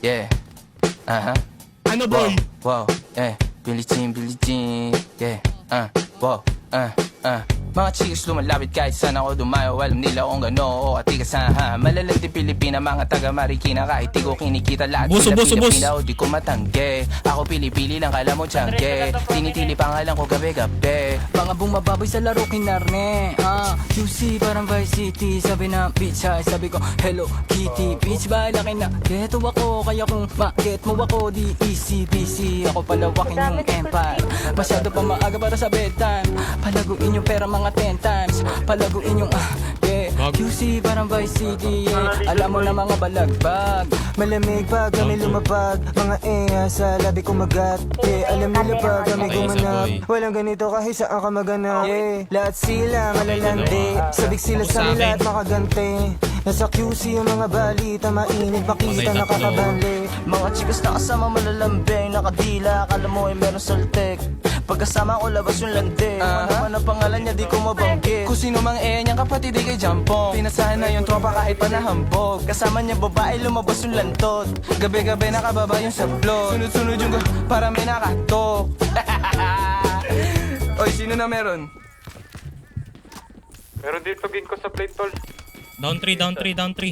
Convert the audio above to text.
Yeah. Ano boy? Wow, Billie Jean, yeah, wow, Mga chicks lumalapit kahit saan ako dumayo. Alam nila kung gano o atigasahan. Malalang di Pilipina, mga taga Marikina. Kahit di ko kinikita lahat sila Pilipina o di ko matangge. Ako pili-pili lang, kala mo tiyangge. Tinitili pangalan ko gabi-gabi. Mga bumababoy sa laro kinarne QC parang Vice City. Sabi na bitch ay sabi ko Hello Kitty. Bitch ba laki na geto ako. Kaya kung ma-get mo ako di easy busy. Ako palawakin yung empire. Masyado pa maaga para sa bedtime. Palaguin yung pera mga 10 times. Palaguin yung QC parang Vice City, Alam mo na mga balagbag. Malamig pag kami lumapag. Mga sa labi kumagat. Alam nila pag kami gumanap. Walang ganito kahit saan ka maganap. Lahat sila malalandi. Sabik sila sa amin lahat makagante. Nasa QC yung mga balita. Mainit makita nakakabanli. Mga chikas na kasama malalambing. Nakadila, akala mo ay meron saltek. Pagkasama ko labas yung landi. Ano ang pangalan niya di ko mabanggit. Kung sino mang niyang kapatid ay kay Jampong. Pinasahan na yung tropa kahit pa nahambog. Kasama niya babae lumabas yung lantot. Gabi-gabi nakababa yung sablot. Sunod-sunod yung para may nakatok. Oy, sino na meron? Meron dito ging ko sa plate tol. Down 3, down 3, down 3.